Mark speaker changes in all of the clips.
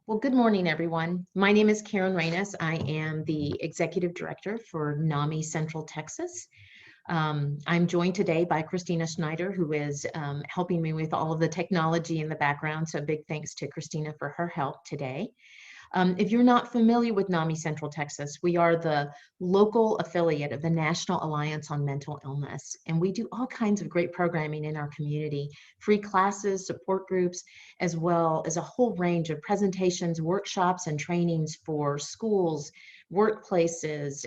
Speaker 1: Well, good morning, everyone. My name is Karen Reynes. I am the Executive Director for NAMI Central Texas. I'm joined today by Christina Schneider, who is helping me with all of the technology in the background. So big thanks to Christina for her help today. If you're not familiar with NAMI Central Texas, we are the local affiliate of the National Alliance on Mental Illness, and we do all kinds of great programming in our community, free classes, support groups, as well as a whole range of presentations, workshops, and trainings for schools, workplaces,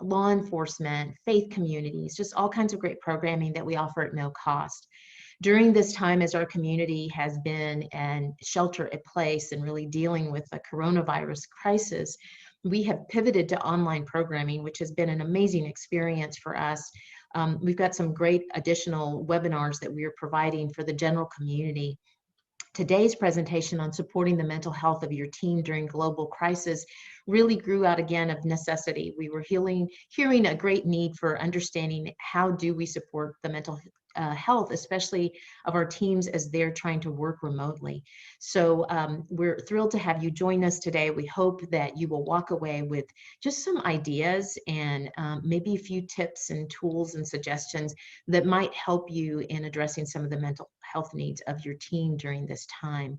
Speaker 1: law enforcement, faith communities, just all kinds of great programming that we offer at no cost. During this time, as our community has been in shelter in place and really dealing with the coronavirus crisis, we have pivoted to online programming, which has been an amazing experience for us. We've got some great additional webinars that we are providing for the general community. Today's presentation on supporting the mental health of your team during global crisis really grew out again of necessity. We were hearing a great need for understanding how do we support the mental health, especially of our teams as they're trying to work remotely. So we're thrilled to have you join us today. We hope that you will walk away with just some ideas and maybe a few tips and tools and suggestions that might help you in addressing some of the mental health needs of your team during this time.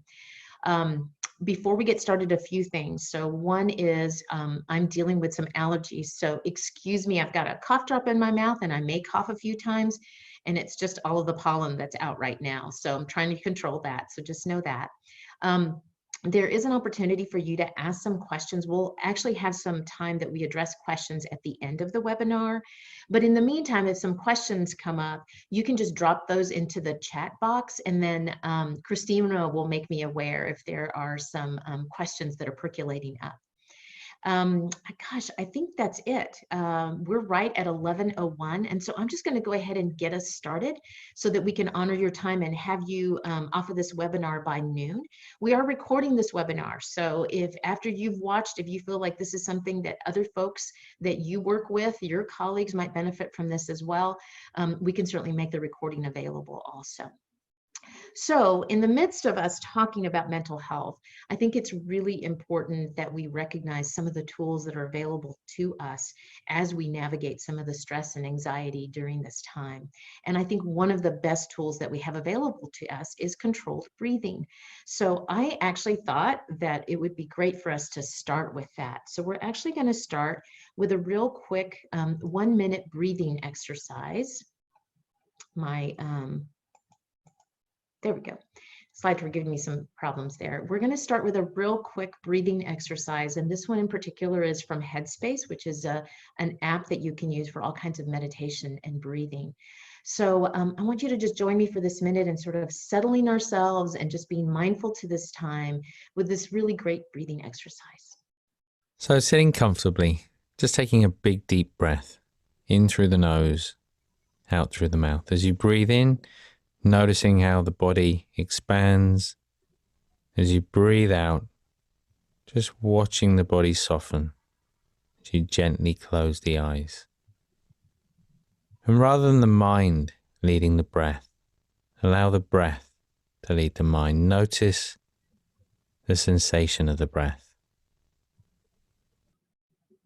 Speaker 1: Before we get started, a few things. So one is I'm dealing with some allergies. So excuse me, I've got a cough drop in my mouth and I may cough a few times, and it's just all of the pollen that's out right now. So I'm trying to control that. So just know that. There is an opportunity for you to ask some questions. We'll actually have some time that we address questions at the end of the webinar. But in the meantime, if some questions come up, you can just drop those into the chat box, and then Christina will make me aware if there are some questions that are percolating up. Gosh, I think that's it. We're right at 11:01, and so I'm just going to go ahead and get us started so that we can honor your time and have you off of this webinar by noon. We are recording this webinar, so if after you've watched, if you feel like this is something that other folks that you work with, your colleagues might benefit from this as well, we can certainly make the recording available also. So in the midst of us talking about mental health, I think it's really important that we recognize some of the tools that are available to us as we navigate some of the stress and anxiety during this time. And I think one of the best tools that we have available to us is controlled breathing. So I actually thought that it would be great for us to start with that. So we're actually going to start with a real quick 1-minute breathing exercise. There we go. Slides were giving me some problems there. We're going to start with a real quick breathing exercise. And this one in particular is from Headspace, which is an app that you can use for all kinds of meditation and breathing. So I want you to just join me for this minute and sort of settling ourselves and just being mindful to this time with this really great breathing exercise.
Speaker 2: So sitting comfortably, just taking a big deep breath in through the nose, out through the mouth. As you breathe in, noticing how the body expands. As you breathe out, just watching the body soften as you gently close the eyes. And rather than the mind leading the breath, allow the breath to lead the mind. Notice the sensation of the breath.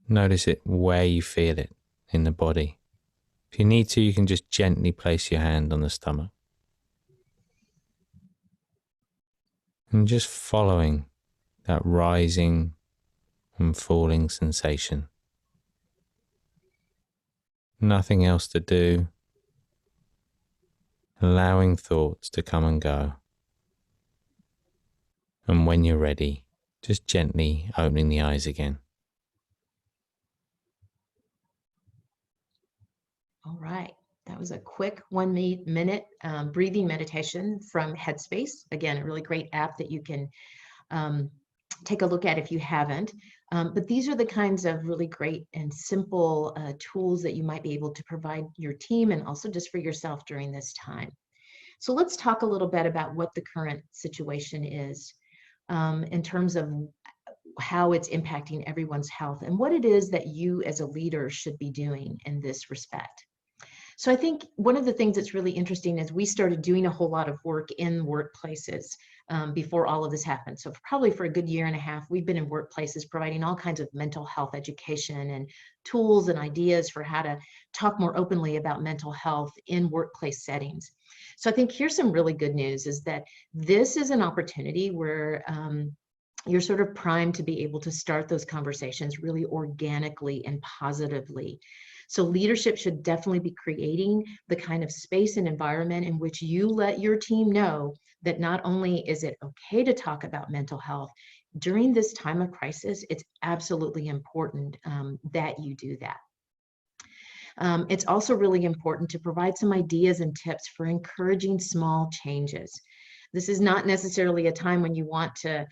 Speaker 2: Notice it where you feel it in the body. If you need to, you can just gently place your hand on the stomach. And just following that rising and falling sensation. Nothing else to do. Allowing thoughts to come and go. And when you're ready, just gently opening the eyes again.
Speaker 1: All right. That was a quick 1-minute breathing meditation from Headspace. Again, a really great app that you can take a look at if you haven't. But these are the kinds of really great and simple tools that you might be able to provide your team and also just for yourself during this time. So let's talk a little bit about what the current situation is in terms of how it's impacting everyone's health and what it is that you as a leader should be doing in this respect. So I think one of the things that's really interesting is we started doing a whole lot of work in workplaces before all of this happened. So probably for a good year and a half, we've been in workplaces providing all kinds of mental health education and tools and ideas for how to talk more openly about mental health in workplace settings. So I think here's some really good news is that this is an opportunity where you're sort of primed to be able to start those conversations really organically and positively. So leadership should definitely be creating the kind of space and environment in which you let your team know that not only is it okay to talk about mental health, during this time of crisis, it's absolutely important that you do that. It's also really important to provide some ideas and tips for encouraging small changes. This is not necessarily a time when you want to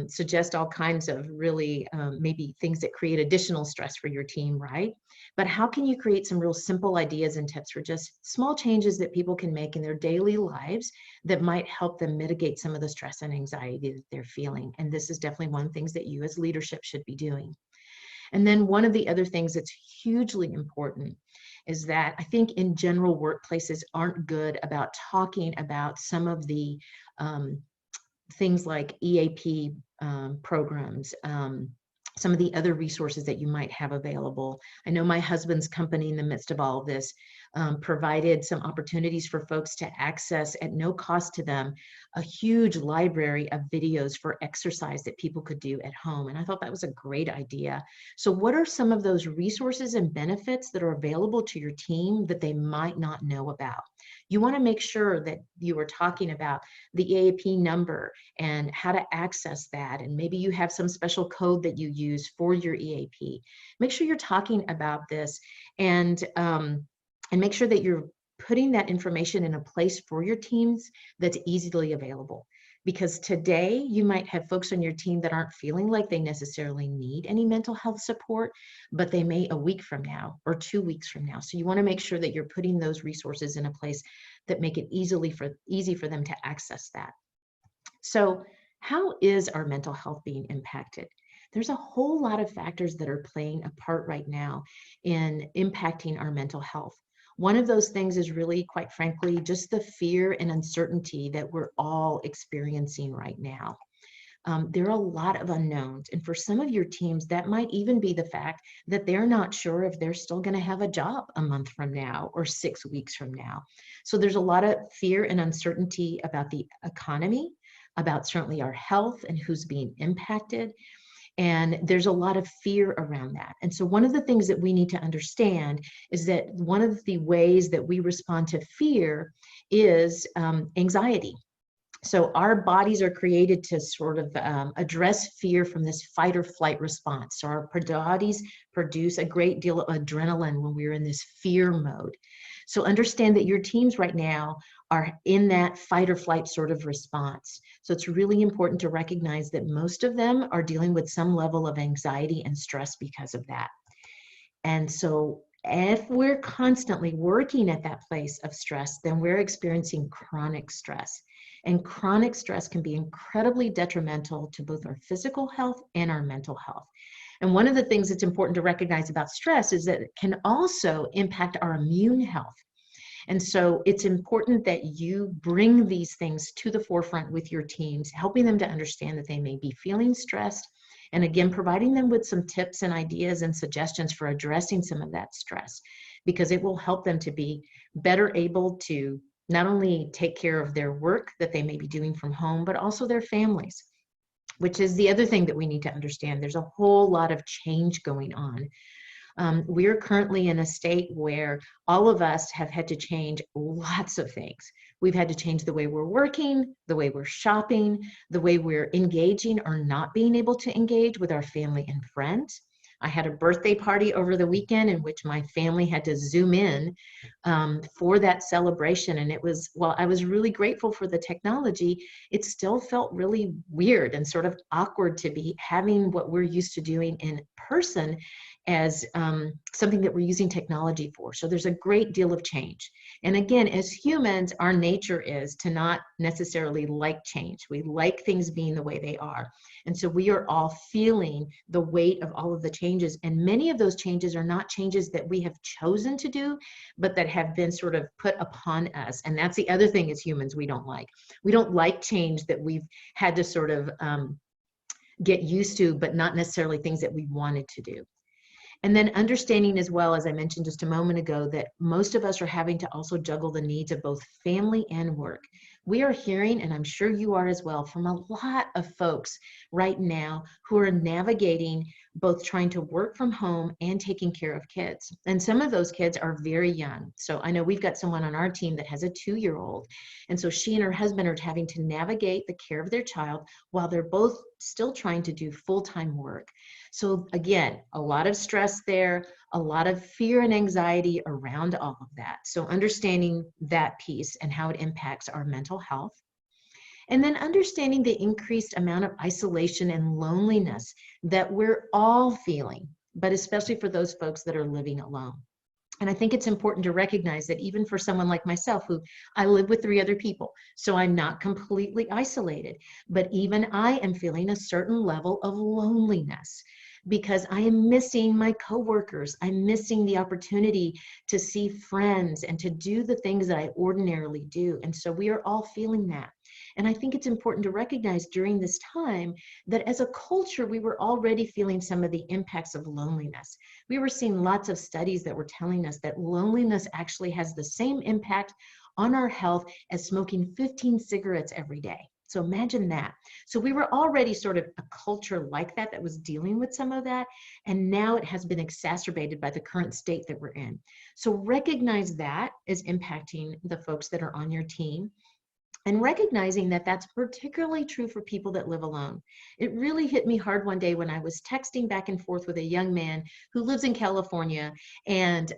Speaker 1: suggest all kinds of really maybe things that create additional stress for your team, right? But how can you create some real simple ideas and tips for just small changes that people can make in their daily lives that might help them mitigate some of the stress and anxiety that they're feeling? And this is definitely one of the things that you as leadership should be doing. And then one of the other things that's hugely important is that I think in general workplaces aren't good about talking about some of the things like EAP programs, some of the other resources that you might have available. I know my husband's company in the midst of all of this provided some opportunities for folks to access at no cost to them a huge library of videos for exercise that people could do at home. And I thought that was a great idea. So what are some of those resources and benefits that are available to your team that they might not know about? You want to make sure that you are talking about the EAP number and how to access that. And maybe you have some special code that you use for your EAP. Make sure you're talking about this and make sure that you're putting that information in a place for your teams that's easily available. Because today you might have folks on your team that aren't feeling like they necessarily need any mental health support, but they may a week from now or 2 weeks from now. So you want to make sure that you're putting those resources in a place that make it easy for them to access that. So how is our mental health being impacted? There's a whole lot of factors that are playing a part right now in impacting our mental health. One of those things is really, quite frankly, just the fear and uncertainty that we're all experiencing right now. There are a lot of unknowns. And for some of your teams, that might even be the fact that they're not sure if they're still going to have a job a month from now or 6 weeks from now. So there's a lot of fear and uncertainty about the economy, about certainly our health and who's being impacted. And there's a lot of fear around that. And so one of the things that we need to understand is that one of the ways that we respond to fear is anxiety. So our bodies are created to sort of address fear from this fight or flight response. So our bodies produce a great deal of adrenaline when we're in this fear mode. So understand that your teams right now are in that fight or flight sort of response. So it's really important to recognize that most of them are dealing with some level of anxiety and stress because of that. And so if we're constantly working at that place of stress, then we're experiencing chronic stress. And chronic stress can be incredibly detrimental to both our physical health and our mental health. And one of the things that's important to recognize about stress is that it can also impact our immune health. And so it's important that you bring these things to the forefront with your teams, helping them to understand that they may be feeling stressed. And again, providing them with some tips and ideas and suggestions for addressing some of that stress, because it will help them to be better able to not only take care of their work that they may be doing from home, but also their families, which is the other thing that we need to understand. There's a whole lot of change going on. We're currently in a state where all of us have had to change lots of things. We've had to change the way we're working, the way we're shopping, the way we're engaging or not being able to engage with our family and friends. I had a birthday party over the weekend in which my family had to Zoom in for that celebration. And it was, while I was really grateful for the technology, it still felt really weird and sort of awkward to be having what we're used to doing in person as something that we're using technology for. So there's a great deal of change. And again, as humans, our nature is to not necessarily like change. We like things being the way they are. And so we are all feeling the weight of all of the changes. And many of those changes are not changes that we have chosen to do, but that have been sort of put upon us. And that's the other thing as humans we don't like. We don't like change that we've had to sort of get used to, but not necessarily things that we wanted to do. And then understanding as well, as I mentioned just a moment ago, that most of us are having to also juggle the needs of both family and work. We are hearing, and I'm sure you are as well, from a lot of folks right now who are navigating both trying to work from home and taking care of kids. And some of those kids are very young. So I know we've got someone on our team that has a 2-year-old. And so she and her husband are having to navigate the care of their child while they're both still trying to do full-time work. So again, a lot of stress there, a lot of fear and anxiety around all of that. So understanding that piece and how it impacts our mental health. And then understanding the increased amount of isolation and loneliness that we're all feeling, but especially for those folks that are living alone. And I think it's important to recognize that even for someone like myself, who I live with 3 other people, so I'm not completely isolated, but even I am feeling a certain level of loneliness because I am missing my coworkers. I'm missing the opportunity to see friends and to do the things that I ordinarily do. And so we are all feeling that. And I think it's important to recognize during this time that as a culture, we were already feeling some of the impacts of loneliness. We were seeing lots of studies that were telling us that loneliness actually has the same impact on our health as smoking 15 cigarettes every day. So imagine that. So we were already sort of a culture like that that was dealing with some of that. And now it has been exacerbated by the current state that we're in. So recognize that is impacting the folks that are on your team. And recognizing that that's particularly true for people that live alone. It really hit me hard one day when I was texting back and forth with a young man who lives in California, and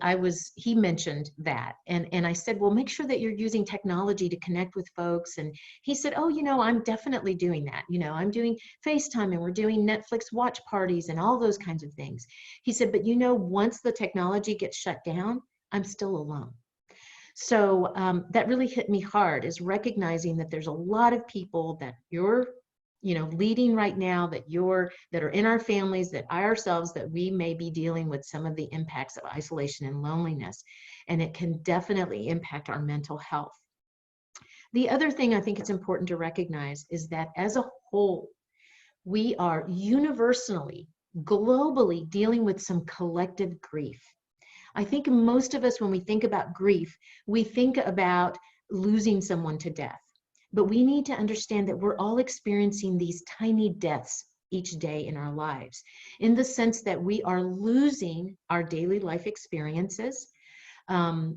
Speaker 1: he mentioned that. And I said, well, make sure that you're using technology to connect with folks. And he said, oh, I'm definitely doing that. I'm doing FaceTime and we're doing Netflix watch parties and all those kinds of things. He said, but once the technology gets shut down, I'm still alone. So that really hit me hard, is recognizing that there's a lot of people that you're, leading right now, that are in our families, that ourselves, that we may be dealing with some of the impacts of isolation and loneliness. And it can definitely impact our mental health. The other thing I think it's important to recognize is that as a whole, we are universally, globally dealing with some collective grief. I think most of us, when we think about grief, we think about losing someone to death. But we need to understand that we're all experiencing these tiny deaths each day in our lives, in the sense that we are losing our daily life experiences.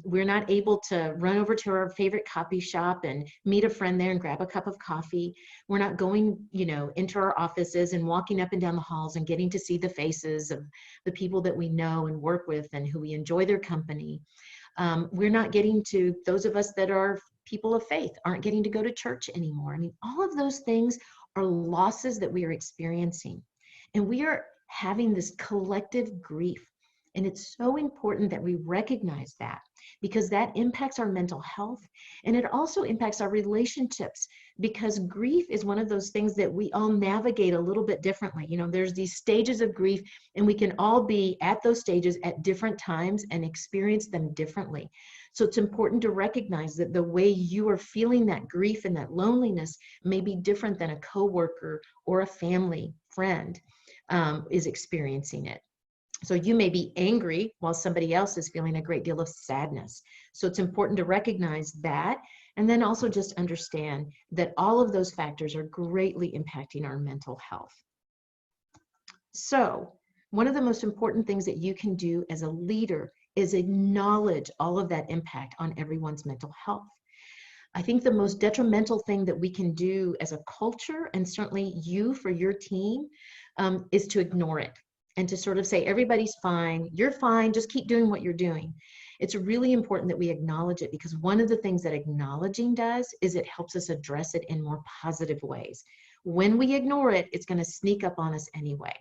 Speaker 1: We're not able to run over to our favorite coffee shop and meet a friend there and grab a cup of coffee. We're not going, into our offices and walking up and down the halls and getting to see the faces of the people that we know and work with and who we enjoy their company. We're not getting to, those of us that are people of faith aren't getting to go to church anymore. I mean, all of those things are losses that we are experiencing. And we are having this collective grief. And it's so important that we recognize that, because that impacts our mental health, and it also impacts our relationships, because grief is one of those things that we all navigate a little bit differently. There's these stages of grief, and we can all be at those stages at different times and experience them differently. So it's important to recognize that the way you are feeling that grief and that loneliness may be different than a coworker or a family friend is experiencing it. So you may be angry while somebody else is feeling a great deal of sadness. So it's important to recognize that, and then also just understand that all of those factors are greatly impacting our mental health. So one of the most important things that you can do as a leader is acknowledge all of that impact on everyone's mental health. I think the most detrimental thing that we can do as a culture, and certainly you for your team, is to ignore it. And to sort of say, everybody's fine, you're fine, just keep doing what you're doing. It's really important that we acknowledge it, because one of the things that acknowledging does is it helps us address it in more positive ways. When we ignore it, it's going to sneak up on us anyway.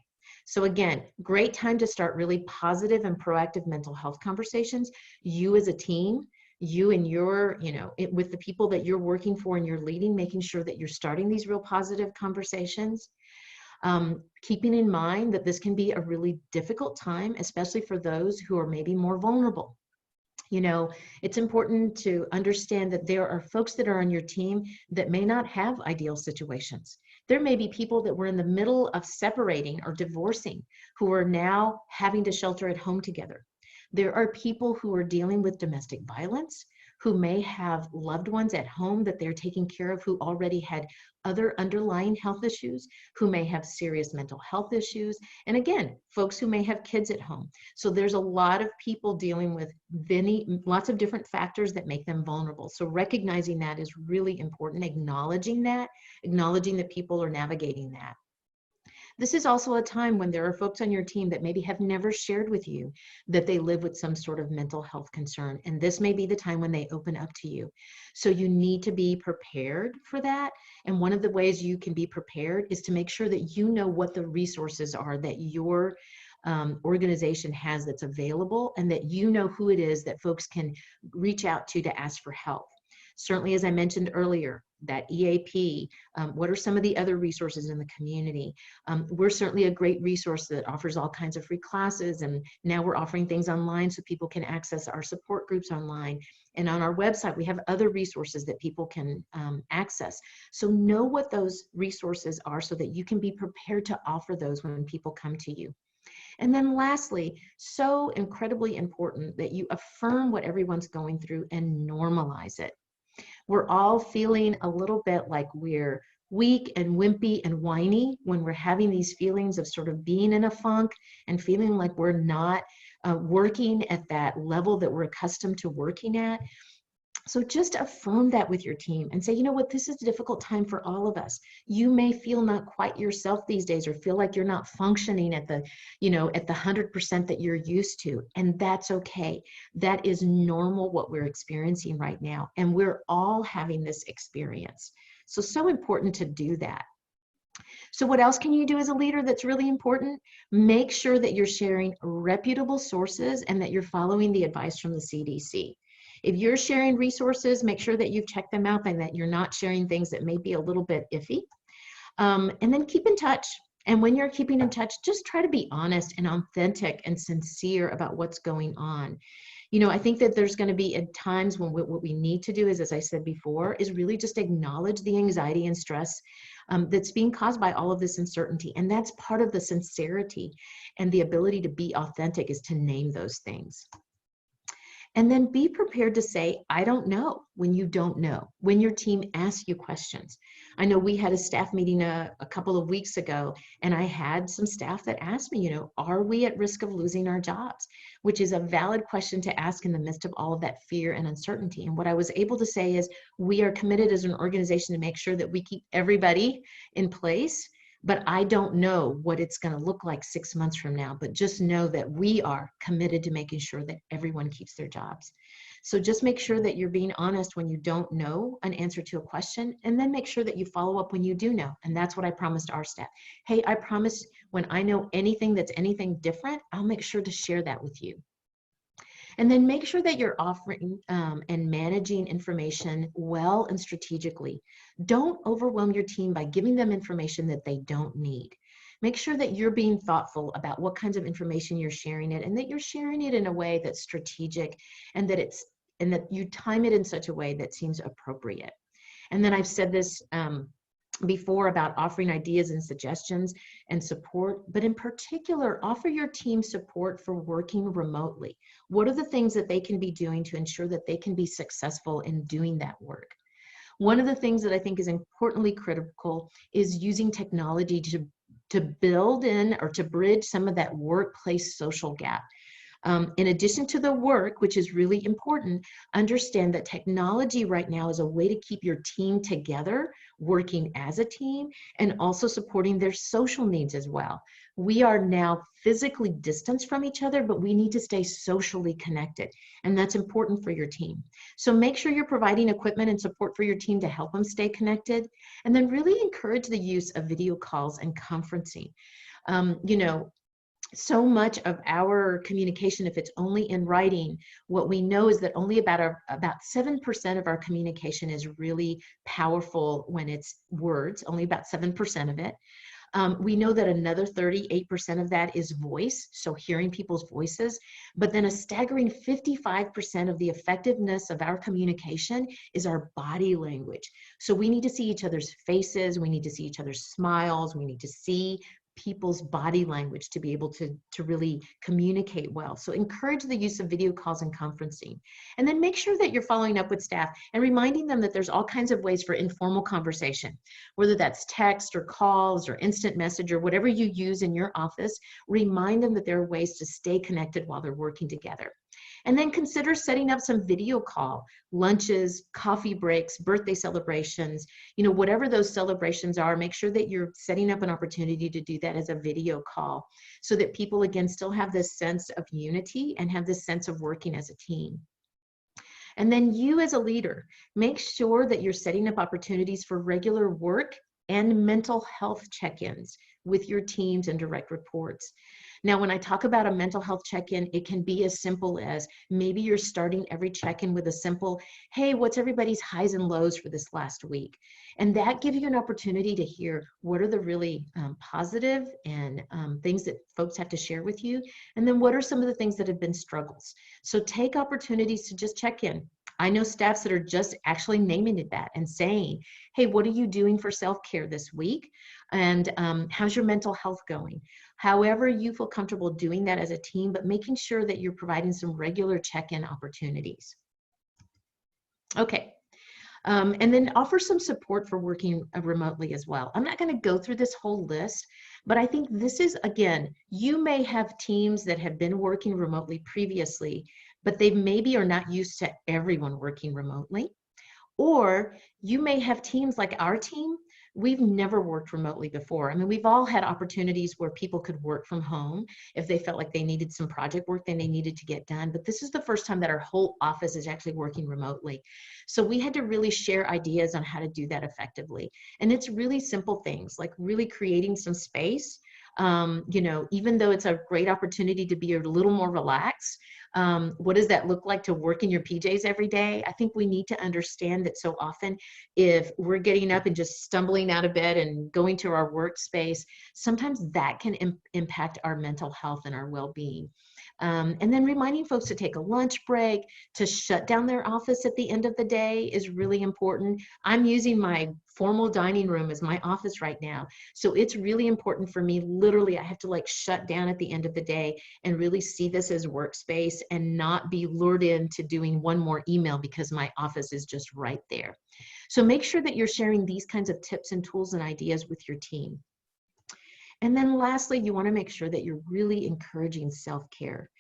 Speaker 1: So again, great time to start really positive and proactive mental health conversations. You as a team, you and your, with the people that you're working for and you're leading, making sure that you're starting these real positive conversations. Keeping in mind that this can be a really difficult time, especially for those who are maybe more vulnerable. It's important to understand that there are folks that are on your team that may not have ideal situations. There may be people that were in the middle of separating or divorcing who are now having to shelter at home together. There are people who are dealing with domestic violence, who may have loved ones at home that they're taking care of who already had other underlying health issues, who may have serious mental health issues, and again, folks who may have kids at home. So there's a lot of people dealing with lots of different factors that make them vulnerable. So recognizing that is really important, acknowledging that people are navigating that. This is also a time when there are folks on your team that maybe have never shared with you that they live with some sort of mental health concern. And this may be the time when they open up to you. So you need to be prepared for that. And one of the ways you can be prepared is to make sure that you know what the resources are that your organization has that's available, and that you know who it is that folks can reach out to ask for help. Certainly, as I mentioned earlier, that EAP, what are some of the other resources in the community? We're certainly a great resource that offers all kinds of free classes, and now we're offering things online so people can access our support groups online. And on our website, we have other resources that people can access. So know what those resources are so that you can be prepared to offer those when people come to you. And then lastly, so incredibly important that you affirm what everyone's going through and normalize it. We're all feeling a little bit like we're weak and wimpy and whiny when we're having these feelings of sort of being in a funk and feeling like we're not working at that level that we're accustomed to working at. So just affirm that with your team and say, you know what, this is a difficult time for all of us. You may feel not quite yourself these days or feel like you're not functioning at the, at the 100% that you're used to. And that's okay. That is normal what we're experiencing right now. And we're all having this experience. So important to do that. So what else can you do as a leader that's really important? Make sure that you're sharing reputable sources and that you're following the advice from the CDC. If you're sharing resources, make sure that you've checked them out and that you're not sharing things that may be a little bit iffy. And then keep in touch. And when you're keeping in touch, just try to be honest and authentic and sincere about what's going on. I think that there's going to be at times when what we need to do is, as I said before, is really just acknowledge the anxiety and stress that's being caused by all of this uncertainty. And that's part of the sincerity and the ability to be authentic, is to name those things. And then be prepared to say, I don't know, when you don't know, when your team asks you questions. I know we had a staff meeting a couple of weeks ago, and I had some staff that asked me, are we at risk of losing our jobs? Which is a valid question to ask in the midst of all of that fear and uncertainty. And what I was able to say is, we are committed as an organization to make sure that we keep everybody in place. But I don't know what it's going to look like 6 months from now, but just know that we are committed to making sure that everyone keeps their jobs. So just make sure that you're being honest when you don't know an answer to a question, and then make sure that you follow up when you do know. And that's what I promised our staff. Hey, I promise when I know anything that's anything different, I'll make sure to share that with you. And then make sure that you're offering and managing information well and strategically. Don't overwhelm your team by giving them information that they don't need. Make sure that you're being thoughtful about what kinds of information you're sharing it, and that you're sharing it in a way that's strategic, and that you time it in such a way that seems appropriate. And then I've said this before about offering ideas and suggestions and support, but in particular, offer your team support for working remotely. What are the things that they can be doing to ensure that they can be successful in doing that work? One of the things that I think is importantly critical is using technology to build in or to bridge some of that workplace social gap. In addition to the work, which is really important, understand that technology right now is a way to keep your team together, working as a team, and also supporting their social needs as well. We are now physically distanced from each other, but we need to stay socially connected, and that's important for your team. So make sure you're providing equipment and support for your team to help them stay connected, and then really encourage the use of video calls and conferencing. You know, so much of our communication, if it's only in writing, what we know is that only about 7% of our communication is really powerful when it's words, only about 7% of it. We know that another 38% of that is voice, so hearing people's voices, but then a staggering 55% of the effectiveness of our communication is our body language. So we need to see each other's faces, we need to see each other's smiles, we need to see people's body language to be able to really communicate well. So encourage the use of video calls and conferencing. And then make sure that you're following up with staff and reminding them that there's all kinds of ways for informal conversation, whether that's text or calls or instant message or whatever you use in your office. Remind them that there are ways to stay connected while they're working together. And then consider setting up some video call, lunches, coffee breaks, birthday celebrations, you know, whatever those celebrations are, make sure that you're setting up an opportunity to do that as a video call so that people, again, still have this sense of unity and have this sense of working as a team. And then you as a leader, make sure that you're setting up opportunities for regular work and mental health check-ins with your teams and direct reports. Now, when I talk about a mental health check-in, it can be as simple as maybe you're starting every check-in with a simple, hey, what's everybody's highs and lows for this last week? And that gives you an opportunity to hear what are the really positive and things that folks have to share with you. And then what are some of the things that have been struggles? So take opportunities to just check in. I know staffs that are just actually naming it that and saying, hey, what are you doing for self-care this week? And how's your mental health going? However you feel comfortable doing that as a team, but making sure that you're providing some regular check-in opportunities. Okay. And then offer some support for working remotely as well. I'm not going to go through this whole list, but I think this is, again, you may have teams that have been working remotely previously, but they maybe are not used to everyone working remotely. Or you may have teams like our team. We've never worked remotely before. I mean, we've all had opportunities where people could work from home if they felt like they needed some project work that they needed to get done. But this is the first time that our whole office is actually working remotely. So we had to really share ideas on how to do that effectively. And it's really simple things like really creating some space. You know, even though it's a great opportunity to be a little more relaxed, what does that look like to work in your PJs every day? I think we need to understand that so often if we're getting up and just stumbling out of bed and going to our workspace, sometimes that can impact our mental health and our well-being. And then reminding folks to take a lunch break, to shut down their office at the end of the day is really important. I'm using my formal dining room as my office right now. So it's really important for me. Literally, I have to like shut down at the end of the day and really see this as workspace and not be lured into doing one more email because my office is just right there. So make sure that you're sharing these kinds of tips and tools and ideas with your team. And then lastly, you want to make sure that you're really encouraging self-care.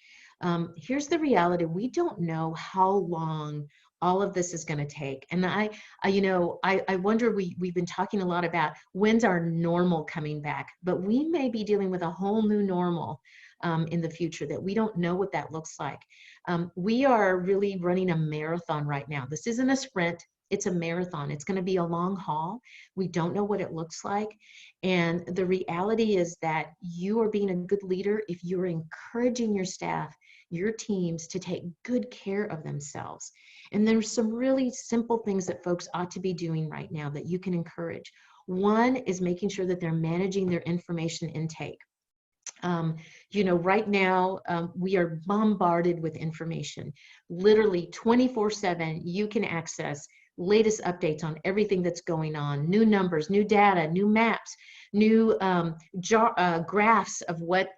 Speaker 1: Here's the reality. We don't know how long all of this is going to take. And I wonder, we've been talking a lot about when's our normal coming back, but we may be dealing with a whole new normal in the future that we don't know what that looks like. We are really running a marathon right now. This isn't a sprint. It's a marathon. It's going to be a long haul. We don't know what it looks like. And the reality is that you are being a good leader if you're encouraging your staff, your teams to take good care of themselves. And there's some really simple things that folks ought to be doing right now that you can encourage. One is making sure that they're managing their information intake. Right now we are bombarded with information. Literally 24/7, you can access latest updates on everything that's going on, new numbers, new data, new maps, new graphs of what,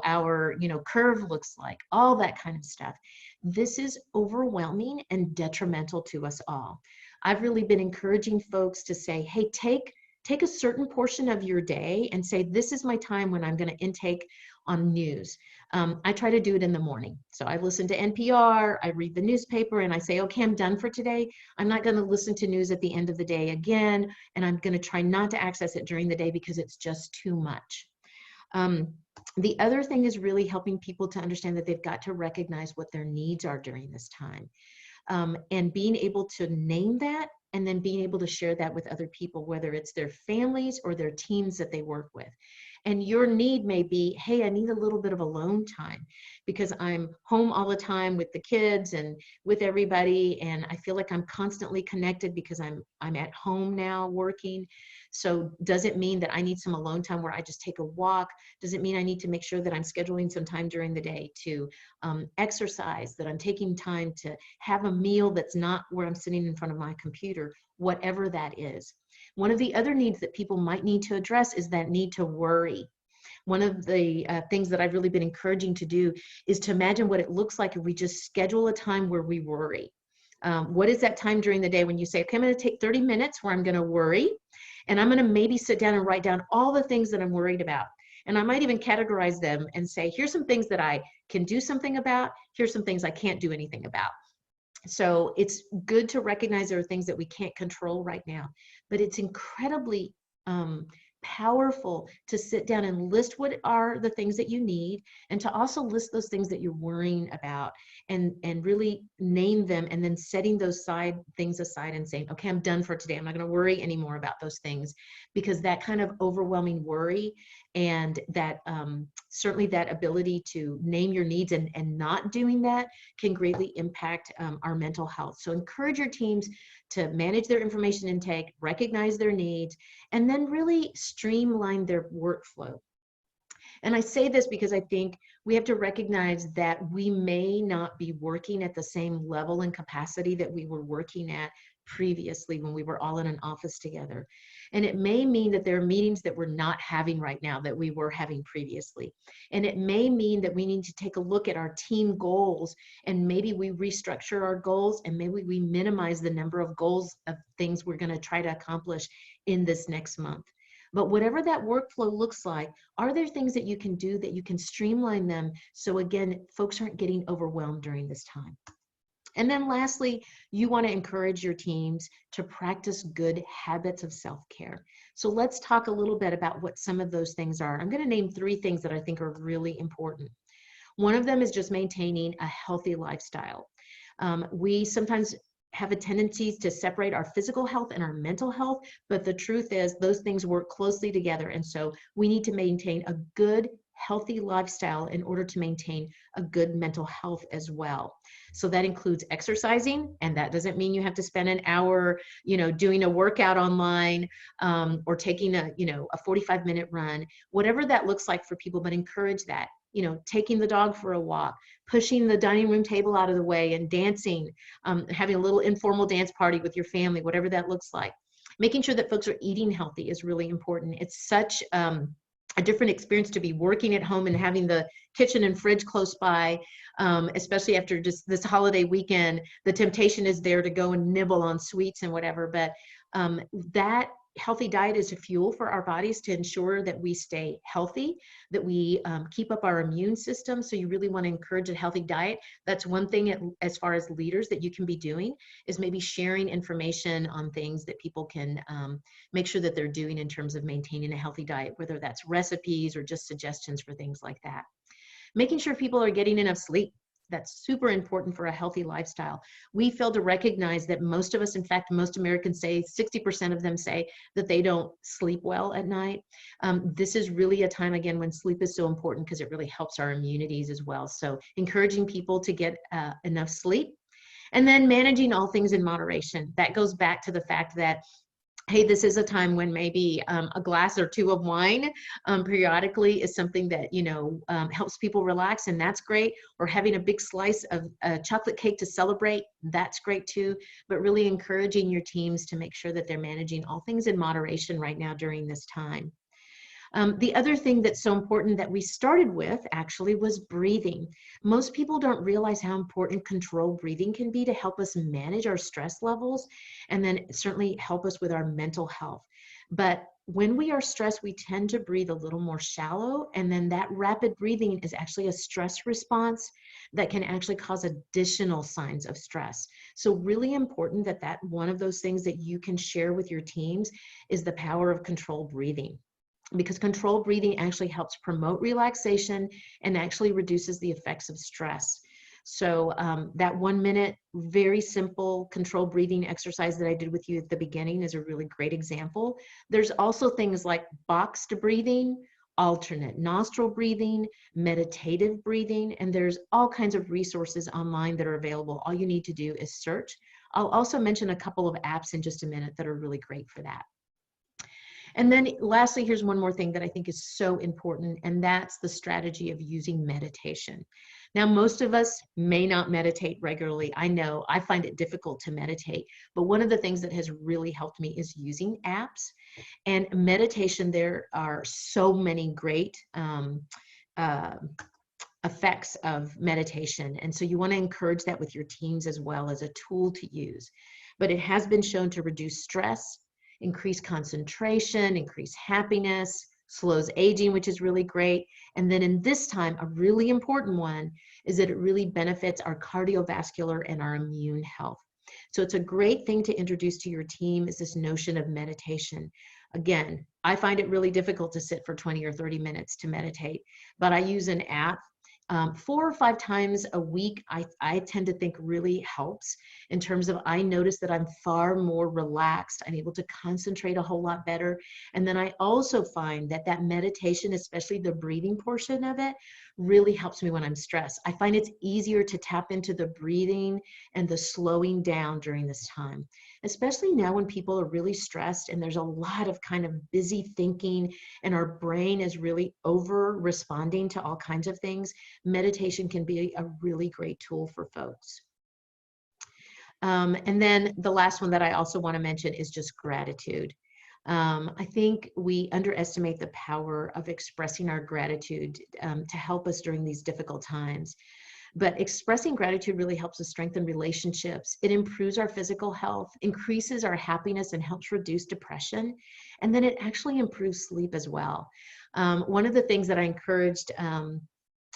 Speaker 1: our, curve looks like, all that kind of stuff. This is overwhelming and detrimental to us all. I've really been encouraging folks to say, hey, take a certain portion of your day and say, this is my time when I'm going to intake on news. I try to do it in the morning. So I listen to NPR, I read the newspaper, and I say, okay, I'm done for today. I'm not going to listen to news at the end of the day again, and I'm going to try not to access it during the day because it's just too much. The other thing is really helping people to understand that they've got to recognize what their needs are during this time. And being able to name that and then being able to share that with other people, whether it's their families or their teams that they work with. And your need may be, hey, I need a little bit of alone time because I'm home all the time with the kids and with everybody, and I feel like I'm constantly connected because I'm at home now working. So does it mean that I need some alone time where I just take a walk? Does it mean I need to make sure that I'm scheduling some time during the day to exercise, that I'm taking time to have a meal that's not where I'm sitting in front of my computer, whatever that is. One of the other needs that people might need to address is that need to worry. One of the things that I've really been encouraging to do is to imagine what it looks like if we just schedule a time where we worry. What is that time during the day when you say, okay, I'm going to take 30 minutes where I'm going to worry, and I'm going to maybe sit down and write down all the things that I'm worried about. And I might even categorize them and say, here's some things that I can do something about. Here's some things I can't do anything about. So it's good to recognize there are things that we can't control right now, but it's incredibly powerful to sit down and list what are the things that you need, and to also list those things that you're worrying about, and really name them, and then setting those things aside and saying, okay, I'm done for today. I'm not going to worry anymore about those things, because that kind of overwhelming worry and that certainly that ability to name your needs and not doing that can greatly impact our mental health. So encourage your teams to manage their information intake, recognize their needs, and then really streamline their workflow. And I say this because I think we have to recognize that we may not be working at the same level and capacity that we were working at previously when we were all in an office together. And it may mean that there are meetings that we're not having right now that we were having previously. And it may mean that we need to take a look at our team goals, and maybe we restructure our goals, and maybe we minimize the number of goals of things we're going to try to accomplish in this next month. But whatever that workflow looks like, are there things that you can do that you can streamline them so, again, folks aren't getting overwhelmed during this time? And then lastly, you want to encourage your teams to practice good habits of self-care. So let's talk a little bit about what some of those things are. I'm going to name 3 things that I think are really important. One of them is just maintaining a healthy lifestyle. We sometimes have a tendency to separate our physical health and our mental health, but the truth is those things work closely together. And so we need to maintain a good, healthy lifestyle in order to maintain a good mental health as well. So that includes exercising, and that doesn't mean you have to spend an hour, doing a workout online, or taking a 45-minute run, whatever that looks like for people, but encourage that. Taking the dog for a walk, pushing the dining room table out of the way and dancing, having a little informal dance party with your family, whatever that looks like. Making sure that folks are eating healthy is really important. It's such a different experience to be working at home and having the kitchen and fridge close by, especially after just this holiday weekend. The temptation is there to go and nibble on sweets and whatever, but that healthy diet is a fuel for our bodies to ensure that we stay healthy, that we keep up our immune system. So you really want to encourage a healthy diet. That's one thing as far as leaders that you can be doing, is maybe sharing information on things that people can make sure that they're doing in terms of maintaining a healthy diet, whether that's recipes or just suggestions for things like that. Making sure people are getting enough sleep. That's super important for a healthy lifestyle. We fail to recognize that most of us, in fact, most Americans say, 60% of them say that they don't sleep well at night. This is really a time, again, when sleep is so important because it really helps our immunities as well. So encouraging people to get enough sleep. And then managing all things in moderation. That goes back to the fact that, hey, this is a time when maybe a glass or 2 of wine periodically is something that, helps people relax, and that's great. Or having a big slice of chocolate cake to celebrate, that's great too. But really encouraging your teams to make sure that they're managing all things in moderation right now during this time. The other thing that's so important that we started with actually was breathing. Most people don't realize how important controlled breathing can be to help us manage our stress levels, and then certainly help us with our mental health. But when we are stressed, we tend to breathe a little more shallow, and then that rapid breathing is actually a stress response that can actually cause additional signs of stress. So really important that one of those things that you can share with your teams is the power of controlled breathing, because controlled breathing actually helps promote relaxation and actually reduces the effects of stress. So that 1 minute, very simple controlled breathing exercise that I did with you at the beginning is a really great example. There's also things like boxed breathing, alternate nostril breathing, meditative breathing, and there's all kinds of resources online that are available. All you need to do is search. I'll also mention a couple of apps in just a minute that are really great for that. And then lastly, here's one more thing that I think is so important, and that's the strategy of using meditation. Now, most of us may not meditate regularly. I know I find it difficult to meditate, but one of the things that has really helped me is using apps. And meditation, there are so many great effects of meditation. And so you want to encourage that with your teams as well as a tool to use. But it has been shown to reduce stress, increase concentration, increase happiness, slows aging, which is really great. And then in this time, a really important one is that it really benefits our cardiovascular and our immune health. So it's a great thing to introduce to your team, is this notion of meditation. Again, I find it really difficult to sit for 20 or 30 minutes to meditate, but I use an app 4 or 5 times a week. I tend to think really helps in terms of, I notice that I'm far more relaxed. I'm able to concentrate a whole lot better. And then I also find that that meditation, especially the breathing portion of it, really helps me when I'm stressed. I find it's easier to tap into the breathing and the slowing down during this time, especially now when people are really stressed and there's a lot of kind of busy thinking and our brain is really over responding to all kinds of things. Meditation can be a really great tool for folks. And then the last one that I also want to mention is just gratitude. I think we underestimate the power of expressing our gratitude to help us during these difficult times. But expressing gratitude really helps us strengthen relationships. It improves our physical health, increases our happiness, and helps reduce depression. And then it actually improves sleep as well. One of the things that I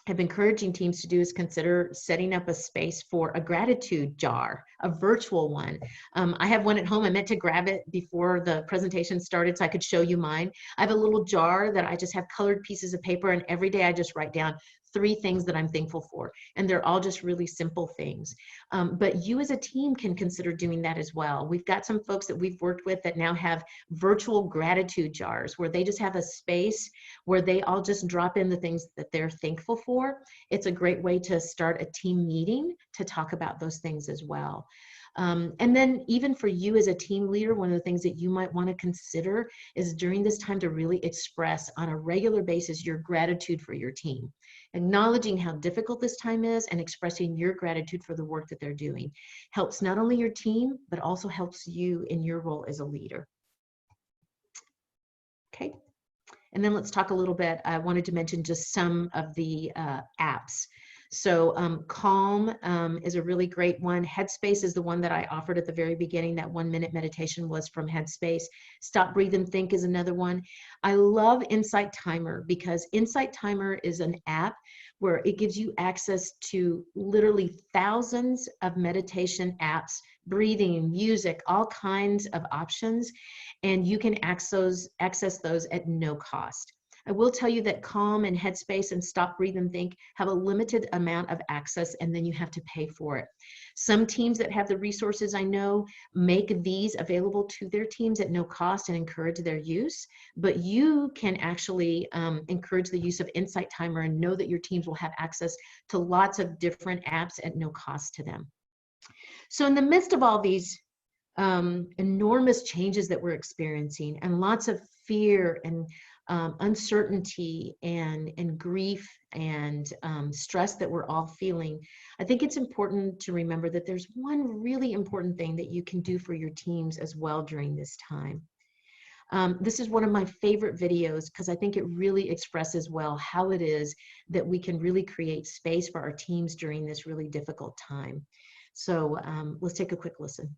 Speaker 1: have encouraging teams to do is consider setting up a space for a gratitude jar, a virtual one. I have one at home. I meant to grab it before the presentation started so I could show you mine. I have a little jar that I just have colored pieces of paper, and every day I just write down 3 things that I'm thankful for. And they're all just really simple things. But you as a team can consider doing that as well. We've got some folks that we've worked with that now have virtual gratitude jars where they just have a space where they all just drop in the things that they're thankful for. It's a great way to start a team meeting to talk about those things as well. And then even for you as a team leader, one of the things that you might want to consider is during this time to really express on a regular basis your gratitude for your team. Acknowledging how difficult this time is and expressing your gratitude for the work that they're doing helps not only your team, but also helps you in your role as a leader. Okay. And then let's talk a little bit. I wanted to mention just some of the apps. So Calm is a really great one. Headspace is the one that I offered at the very beginning. That 1-minute meditation was from Headspace. Stop, Breathe, and Think is another one. I love Insight Timer because Insight Timer is an app where it gives you access to literally thousands of meditation apps, breathing, music, all kinds of options, and you can access those at no cost. I will tell you that Calm and Headspace and Stop, Breathe, and Think have a limited amount of access, and then you have to pay for it. Some teams that have the resources I know make these available to their teams at no cost and encourage their use, but you can actually encourage the use of Insight Timer and know that your teams will have access to lots of different apps at no cost to them. So in the midst of all these enormous changes that we're experiencing and lots of fear and uncertainty and grief and stress that we're all feeling, I think it's important to remember that there's one really important thing that you can do for your teams as well during this time. This is one of my favorite videos because I think it really expresses well how it is that we can really create space for our teams during this really difficult time. So let's take a quick listen.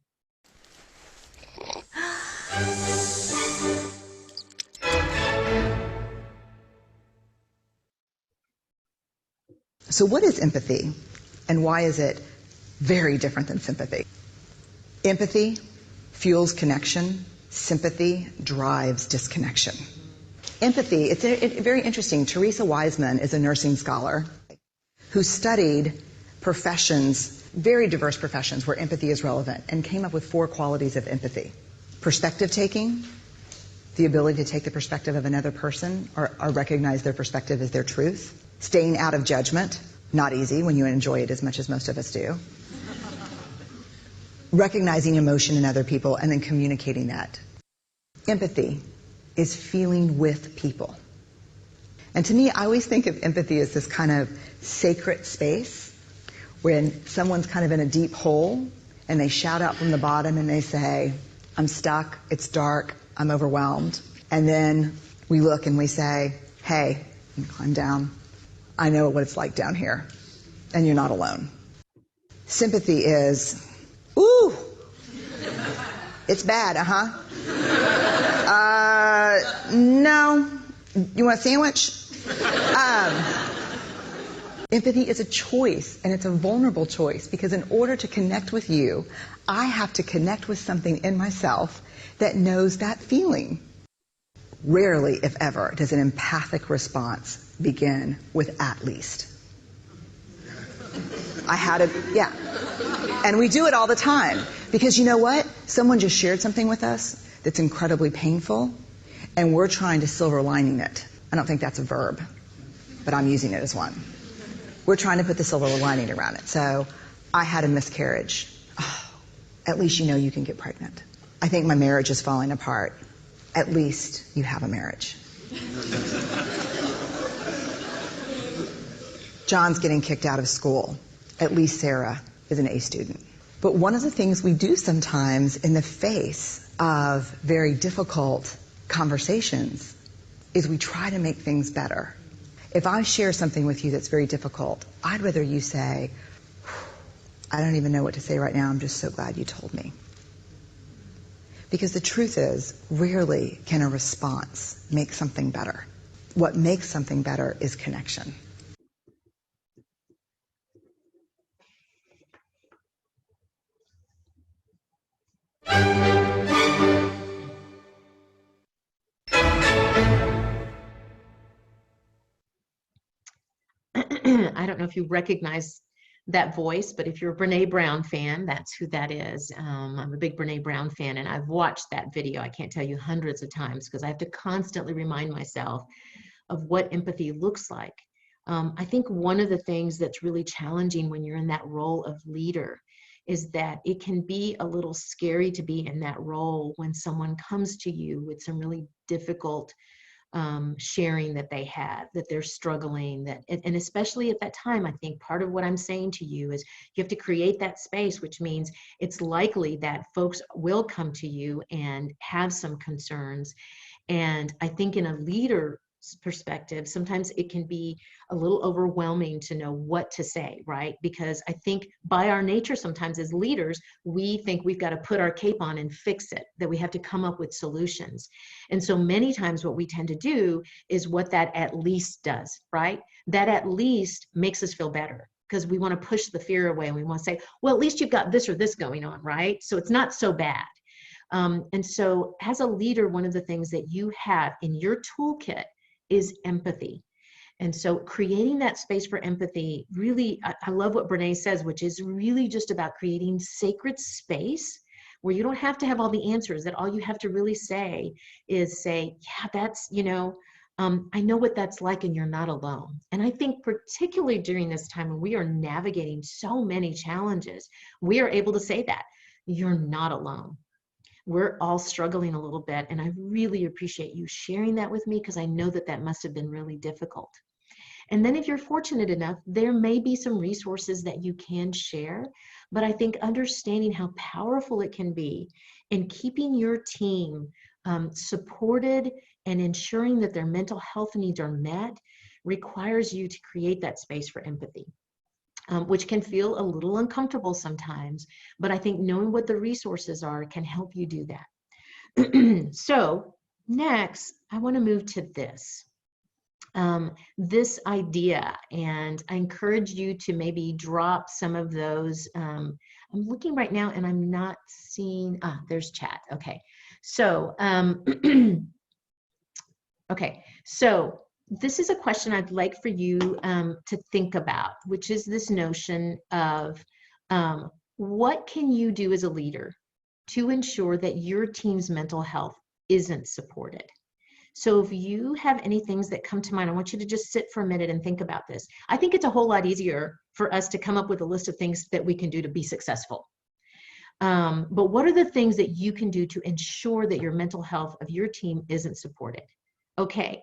Speaker 3: So what is empathy, and why is it very different than sympathy? Empathy fuels connection. Sympathy drives disconnection. Empathy, it's very interesting. Teresa Wiseman is a nursing scholar who studied professions, very diverse professions where empathy is relevant, and came up with 4 qualities of empathy: perspective taking, the ability to take the perspective of another person or recognize their perspective as their truth, staying out of judgment, not easy when you enjoy it as much as most of us do, recognizing emotion in other people and then communicating that. Empathy is feeling with people. And to me, I always think of empathy as this kind of sacred space when someone's kind of in a deep hole and they shout out from the bottom and they say, I'm stuck, it's dark, I'm overwhelmed. And then we look and we say, hey, you can climb down. I know what it's like down here, and you're not alone. Sympathy is, ooh, it's bad, no, you want a sandwich? Empathy is a choice, and it's a vulnerable choice, because in order to connect with you, I have to connect with something in myself that knows that feeling. Rarely, if ever, does an empathic response begin with "at least." Yeah. And we do it all the time, because you know what? Someone just shared something with us that's incredibly painful, and we're trying to silver lining it. I don't think that's a verb, but I'm using it as one. We're trying to put the silver lining around it. So, I had a miscarriage. Oh, at least you know you can get pregnant. I think my marriage is falling apart. At least you have a marriage. John's getting kicked out of school. At least Sarah is an A student. But one of the things we do sometimes in the face of very difficult conversations is we try to make things better. If I share something with you that's very difficult, I'd rather you say, I don't even know what to say right now, I'm just so glad you told me. Because the truth is, rarely can a response make something better. What makes something better is connection.
Speaker 1: I don't know if you recognize that voice, but if you're a Brene Brown fan, that's who that is. I'm a big Brene Brown fan, and I've watched that video, I can't tell you, hundreds of times, because I have to constantly remind myself of what empathy looks like. I think one of the things that's really challenging when you're in that role of leader is that it can be a little scary to be in that role when someone comes to you with some really difficult sharing that they have, that they're struggling, and especially at that time, I think part of what I'm saying to you is you have to create that space, which means it's likely that folks will come to you and have some concerns. And I think in a leader perspective, sometimes it can be a little overwhelming to know what to say, right? Because I think by our nature, sometimes as leaders, we think we've got to put our cape on and fix it, that we have to come up with solutions. And so many times what we tend to do is what that at least does, right? That at least makes us feel better, because we want to push the fear away and we want to say, well, at least you've got this or this going on, right? So it's not so bad. And so as a leader, one of the things that you have in your toolkit is empathy. And so creating that space for empathy, really, I love what Brene says, which is really just about creating sacred space where you don't have to have all the answers, that all you have to really say is say, yeah, that's, I know what that's like and you're not alone. And I think particularly during this time when we are navigating so many challenges, we are able to say that you're not alone. We're all struggling a little bit, and I really appreciate you sharing that with me, because I know that that must have been really difficult. And then if you're fortunate enough, there may be some resources that you can share, but I think understanding how powerful it can be in keeping your team supported and ensuring that their mental health needs are met requires you to create that space for empathy. Which can feel a little uncomfortable sometimes, but I think knowing what the resources are can help you do that. So next, I want to move to this idea, and I encourage you to maybe drop some of those. I'm looking right now and I'm not seeing, there's chat. Okay. So, okay. So this is a question I'd like for you to think about, which is this notion of what can you do as a leader to ensure that your team's mental health isn't supported. So if you have any things that come to mind, I want you to just sit for a minute and think about this. I think it's a whole lot easier for us to come up with a list of things that we can do to be successful. But what are the things that you can do to ensure that your mental health of your team isn't supported? Okay,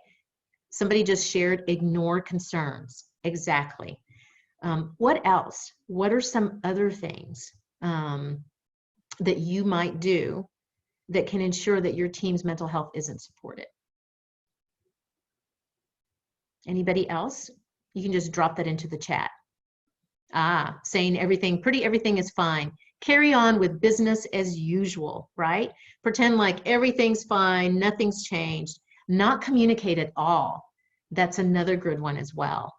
Speaker 1: somebody just shared ignore concerns. Exactly. What else? What are some other things that you might do that can ensure that your team's mental health isn't supported? Anybody else? You can just drop that into the chat. Saying everything is fine. Carry on with business as usual, right? Pretend like everything's fine, nothing's changed. Not communicate at all. That's another good one as well.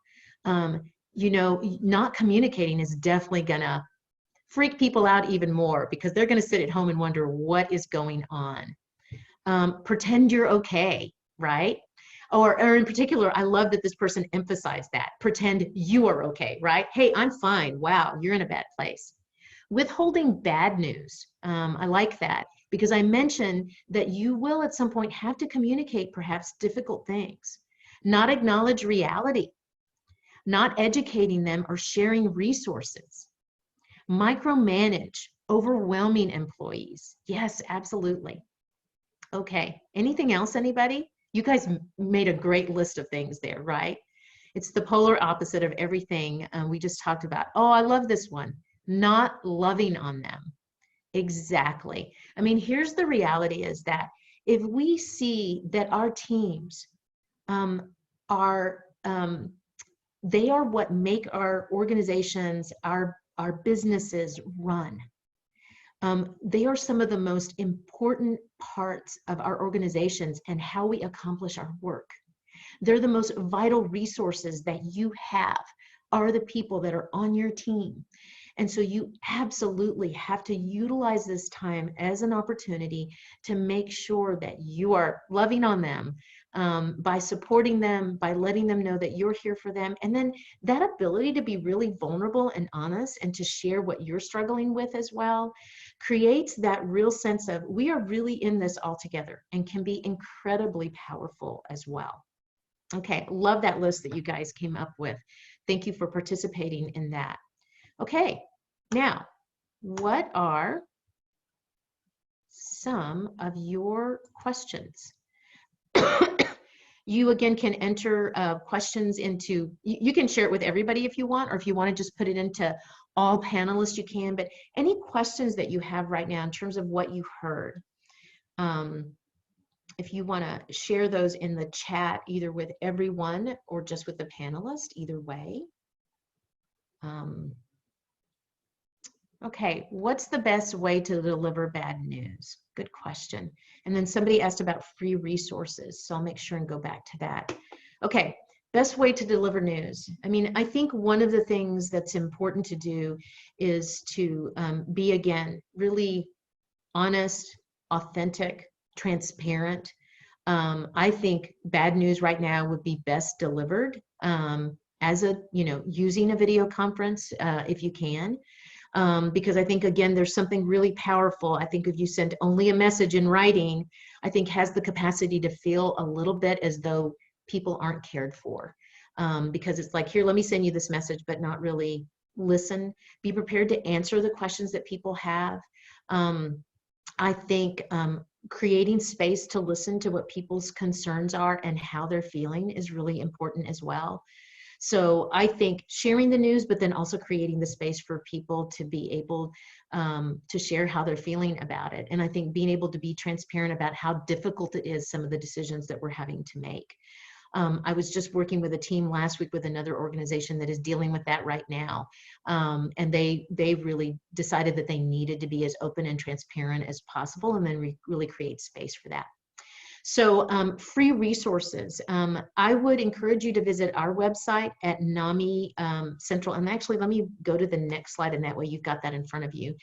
Speaker 1: You know, not communicating is definitely gonna freak people out even more because they're gonna sit at home and wonder what is going on. Pretend you're okay, right? Or in particular, I love that this person emphasized that. Pretend you are okay, right? Hey, I'm fine. Wow, you're in a bad place. Withholding bad news. I like that because I mentioned that you will at some point have to communicate perhaps difficult things, not acknowledge reality, not educating them or sharing resources. Micromanage, overwhelming employees. Yes, absolutely. Okay, anything else, anybody? You guys made a great list of things there, right? It's the polar opposite of everything we just talked about. Oh, I love this one. Not loving on them. Exactly. I mean, here's the reality is that if we see that our teams they are what make our organizations, our businesses run. They are some of the most important parts of our organizations and how we accomplish our work. They're the most vital resources that you have are the people that are on your team. And so you absolutely have to utilize this time as an opportunity to make sure that you are loving on them by supporting them, by letting them know that you're here for them. And then that ability to be really vulnerable and honest and to share what you're struggling with as well creates that real sense of we are really in this all together and can be incredibly powerful as well. Okay, love that list that you guys came up with. Thank you for participating in that. Okay, now, what are some of your questions? You again can enter questions into, you can share it with everybody if you want, or if you want to just put it into all panelists, you can, but any questions that you have right now in terms of what you heard, if you want to share those in the chat, either with everyone or just with the panelist, either way. Okay, what's the best way to deliver bad news? Good question. And then somebody asked about free resources, so I'll make sure and go back to that. Okay, best way to deliver news. I mean, I think one of the things that's important to do is to be, again, really honest, authentic, transparent. I think bad news right now would be best delivered as a, using a video conference if you can. Because I think, again, there's something really powerful. I think if you send only a message in writing, I think has the capacity to feel a little bit as though people aren't cared for. Because it's like, here, let me send you this message, but not really listen. Be prepared to answer the questions that people have. I think creating space to listen to what people's concerns are and how they're feeling is really important as well. So I think sharing the news, but then also creating the space for people to be able to share how they're feeling about it. And I think being able to be transparent about how difficult it is, some of the decisions that we're having to make. I was just working with a team last week with another organization that is dealing with that right now. And they really decided that they needed to be as open and transparent as possible and then really create space for that. So free resources. I would encourage you to visit our website at NAMI Central. And actually, let me go to the next slide, and that way you've got that in front of you.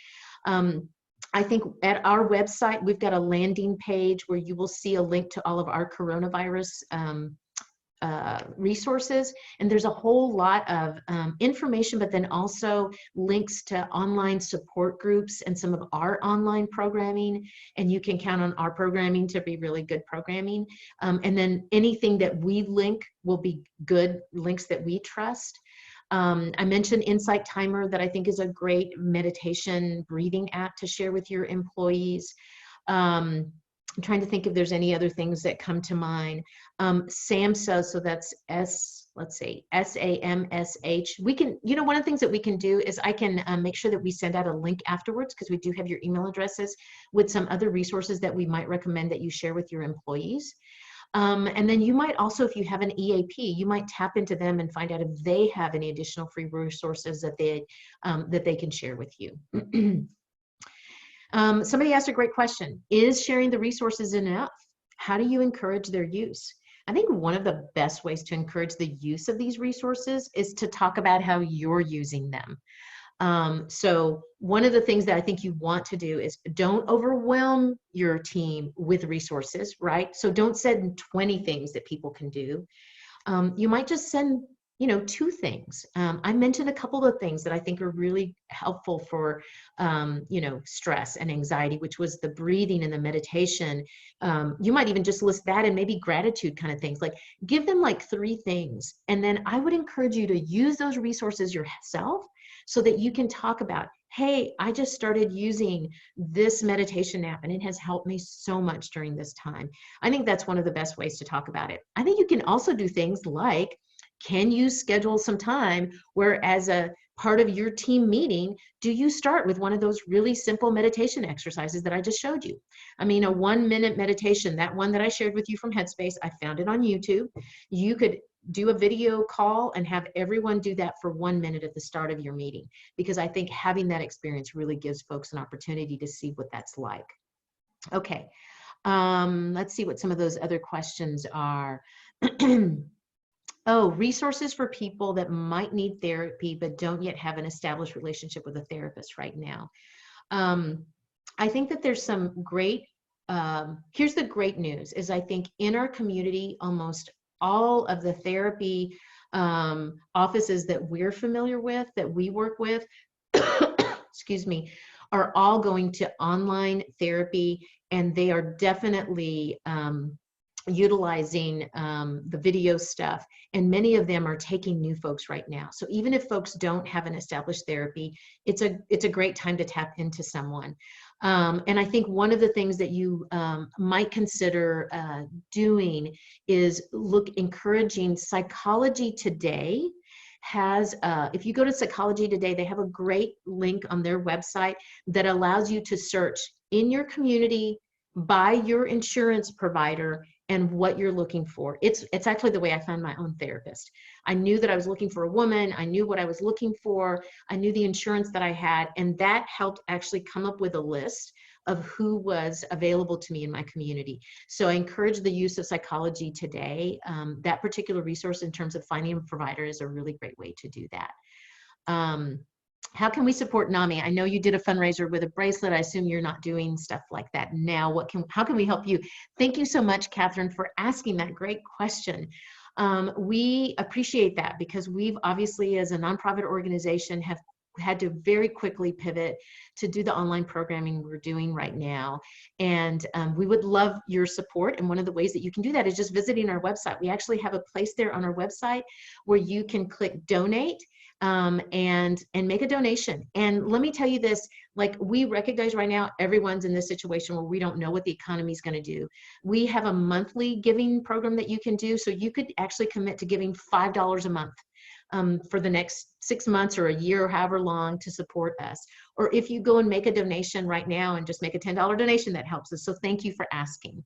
Speaker 1: I think at our website, we've got a landing page where you will see a link to all of our coronavirus resources, and there's a whole lot of information, but then also links to online support groups and some of our online programming, and you can count on our programming to be really good programming. And then anything that we link will be good links that we trust. I mentioned Insight Timer, that I think is a great meditation breathing app to share with your employees. I'm trying to think if there's any other things that come to mind. SAMSH, so that's let's say SAMSH. We can, one of the things that we can do is I can make sure that we send out a link afterwards, because we do have your email addresses, with some other resources that we might recommend that you share with your employees. And then you might also, if you have an EAP, you might tap into them and find out if they have any additional free resources that they can share with you. Somebody asked a great question. Is sharing the resources enough? How do you encourage their use? I think one of the best ways to encourage the use of these resources is to talk about how you're using them. So one of the things that I think you want to do is don't overwhelm your team with resources, right? So don't send 20 things that people can do. You might just send 2 things. I mentioned a couple of things that I think are really helpful for, stress and anxiety, which was the breathing and the meditation. You might even just list that, and maybe gratitude kind of things. Like, give them like 3 things. And then I would encourage you to use those resources yourself so that you can talk about, hey, I just started using this meditation app and it has helped me so much during this time. I think that's one of the best ways to talk about it. I think you can also do things like, can you schedule some time where, as a part of your team meeting, do you start with one of those really simple meditation exercises that I just showed you? I mean, a 1-minute meditation, that one that I shared with you from Headspace, I found it on YouTube. You could do a video call and have everyone do that for 1 minute at the start of your meeting, because I think having that experience really gives folks an opportunity to see what that's like. Okay, let's see what some of those other questions are. Oh, resources for people that might need therapy but don't yet have an established relationship with a therapist right now. I think that there's some great, here's the great news, is I think in our community, almost all of the therapy offices that we're familiar with, that we work with, excuse me, are all going to online therapy, and they are definitely utilizing the video stuff, and many of them are taking new folks right now. So even if folks don't have an established therapy, it's a great time to tap into someone. And I think one of the things that you might consider doing is encouraging Psychology Today. Has if you go to Psychology Today, they have a great link on their website that allows you to search in your community by your insurance provider and what you're looking for. It's actually the way I found my own therapist. I knew that I was looking for a woman. I knew what I was looking for. I knew the insurance that I had, and that helped actually come up with a list of who was available to me in my community. So I encourage the use of Psychology Today. That particular resource in terms of finding a provider is a really great way to do that. How can we support NAMI? I know you did a fundraiser with a bracelet. I assume you're not doing stuff like that now. How can we help you? Thank you so much, Catherine, for asking that great question. We appreciate that, because we've obviously, as a nonprofit organization, have had to very quickly pivot to do the online programming we're doing right now. And we would love your support. And one of the ways that you can do that is just visiting our website. We actually have a place there on our website where you can click donate and make a donation. And let me tell you this, like, we recognize right now everyone's in this situation where we don't know what the economy is going to do. We have a monthly giving program that you can do. So you could actually commit to giving $5 a month for the next 6 months or a year, or however long, to support us. Or if you go and make a donation right now and just make a $10 donation, that helps us. So thank you for asking.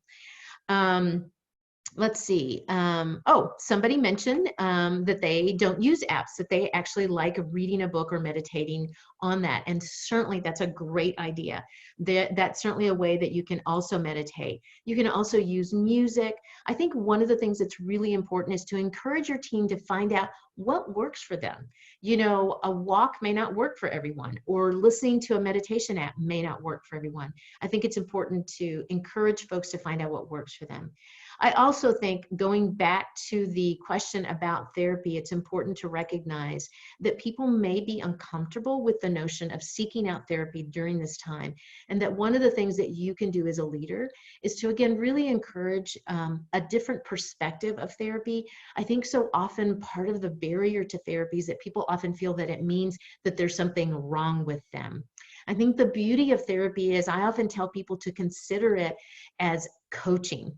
Speaker 1: Let's see. Oh, somebody mentioned that they don't use apps, that they actually like reading a book or meditating on that. And certainly that's a great idea. That's certainly a way that you can also meditate. You can also use music. I think one of the things that's really important is to encourage your team to find out what works for them. You know, a walk may not work for everyone, or listening to a meditation app may not work for everyone. I think it's important to encourage folks to find out what works for them. I also think, going back to the question about therapy, it's important to recognize that people may be uncomfortable with the notion of seeking out therapy during this time. And that one of the things that you can do as a leader is to, again, really encourage a different perspective of therapy. I think so often part of the barrier to therapy is that people often feel that it means that there's something wrong with them. I think the beauty of therapy is, I often tell people to consider it as coaching.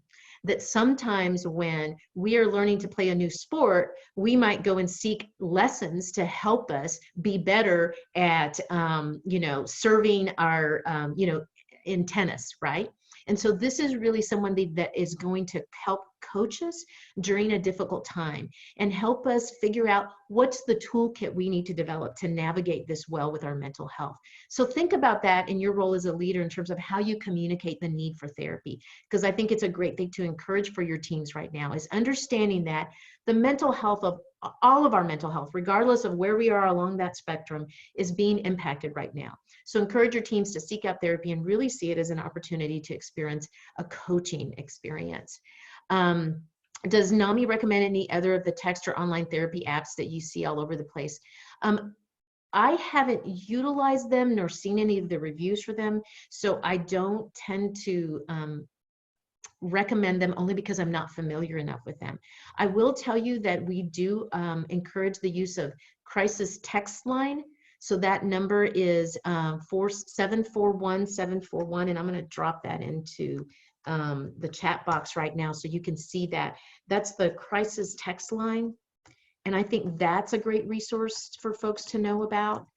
Speaker 1: That sometimes when we are learning to play a new sport, we might go and seek lessons to help us be better at, serving our, in tennis, right? And so this is really someone that is going to help coach us during a difficult time and help us figure out what's the toolkit we need to develop to navigate this well with our mental health. So think about that in your role as a leader in terms of how you communicate the need for therapy, because I think it's a great thing to encourage for your teams right now, is understanding that the mental health of all of our mental health, regardless of where we are along that spectrum, is being impacted right now. So encourage your teams to seek out therapy and really see it as an opportunity to experience a coaching experience. Does NAMI recommend any other of the text or online therapy apps that you see all over the place? I haven't utilized them nor seen any of the reviews for them, so I don't tend to recommend them, only because I'm not familiar enough with them. I will tell you that we do encourage the use of crisis text line. So that number is 741-741, and I'm going to drop that into the chat box right now so you can see that. That's the crisis text line. And I think that's a great resource for folks to know about.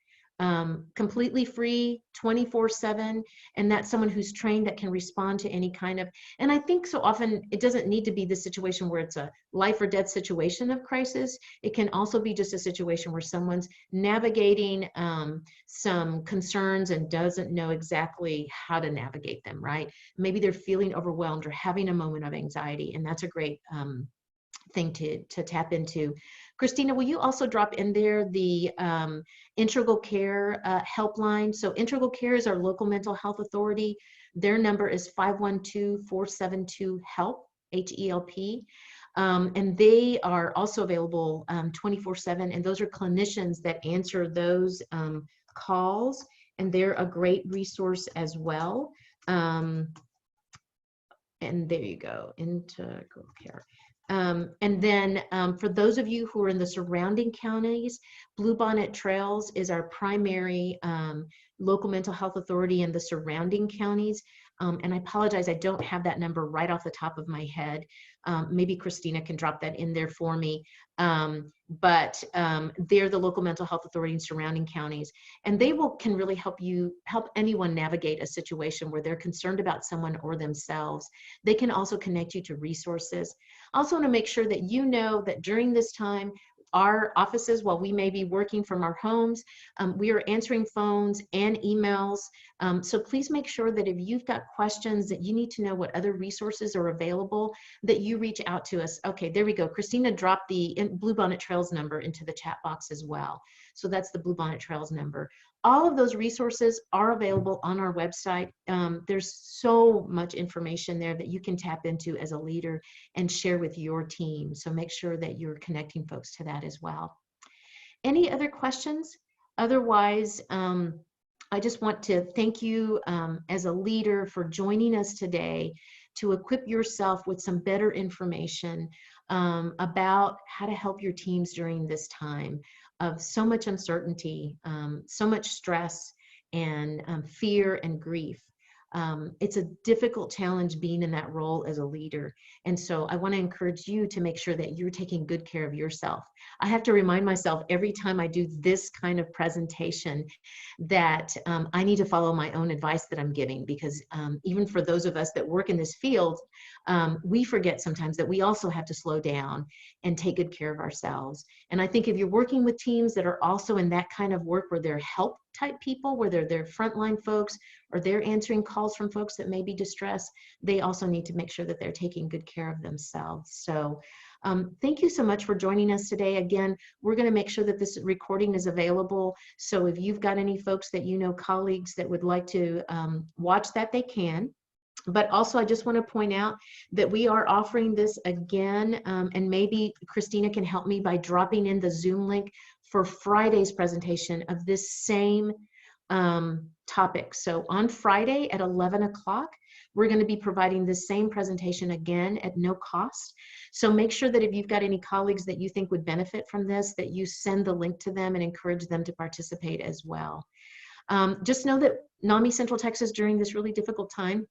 Speaker 1: Completely free, 24/7, and that's someone who's trained that can respond to any kind of, and I think so often it doesn't need to be the situation where it's a life or death situation of crisis. It can also be just a situation where someone's navigating some concerns and doesn't know exactly how to navigate them, right? Maybe they're feeling overwhelmed or having a moment of anxiety, and that's a great thing to tap into. Christina, will you also drop in there the Integral Care helpline? So Integral Care is our local mental health authority. Their number is 512-472-HELP, H-E-L-P. And they are also available 24/7, and those are clinicians that answer those calls, and they're a great resource as well. And there you go, Integral Care. And then for those of you who are in the surrounding counties, Bluebonnet Trails is our primary local mental health authority in the surrounding counties. And I apologize, I don't have that number right off the top of my head. Maybe Christina can drop that in there for me. But they're the local mental health authority in surrounding counties, and they can really help anyone navigate a situation where they're concerned about someone or themselves. They can also connect you to resources. I also want to make sure that you know that during this time, our offices, while we may be working from our homes, we are answering phones and emails. So please make sure that if you've got questions, that you need to know what other resources are available, that you reach out to us. Okay, there we go. Christina dropped the Bluebonnet Trails number into the chat box as well. So that's the Bluebonnet Trails number. All of those resources are available on our website. There's so much information there that you can tap into as a leader and share with your team. So make sure that you're connecting folks to that as well. Any other questions? Otherwise, I just want to thank you as a leader for joining us today to equip yourself with some better information about how to help your teams during this time of so much uncertainty, so much stress, and fear and grief. It's a difficult challenge being in that role as a leader. And so I want to encourage you to make sure that you're taking good care of yourself. I have to remind myself every time I do this kind of presentation that I need to follow my own advice that I'm giving, because even for those of us that work in this field, we forget sometimes that we also have to slow down and take good care of ourselves. And I think if you're working with teams that are also in that kind of work where they're help type people, where they're frontline folks, or they're answering calls from folks that may be distressed, they also need to make sure that they're taking good care of themselves. So thank you so much for joining us today. Again, we're going to make sure that this recording is available. So if you've got any folks that you know, colleagues that would like to watch that, they can. But also, I just want to point out that we are offering this again, and maybe Christina can help me by dropping in the Zoom link for Friday's presentation of this same topic. So on Friday at 11 o'clock, we're going to be providing this same presentation again at no cost. So make sure that if you've got any colleagues that you think would benefit from this, that you send the link to them and encourage them to participate as well. Just know that NAMI Central Texas during this really difficult time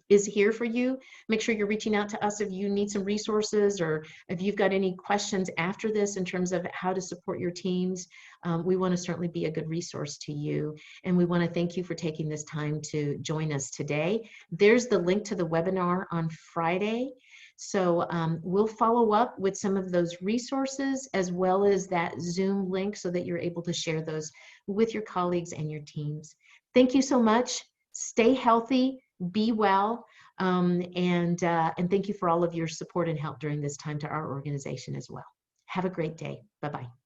Speaker 1: is here for you. Make sure you're reaching out to us if you need some resources or if you've got any questions after this in terms of how to support your teams. We want to certainly be a good resource to you. And we want to thank you for taking this time to join us today. There's the link to the webinar on Friday. So we'll follow up with some of those resources as well as that Zoom link so that you're able to share those with your colleagues and your teams. Thank you so much. Stay healthy. Be well, and thank you for all of your support and help during this time to our organization as well. Have a great day. Bye-bye.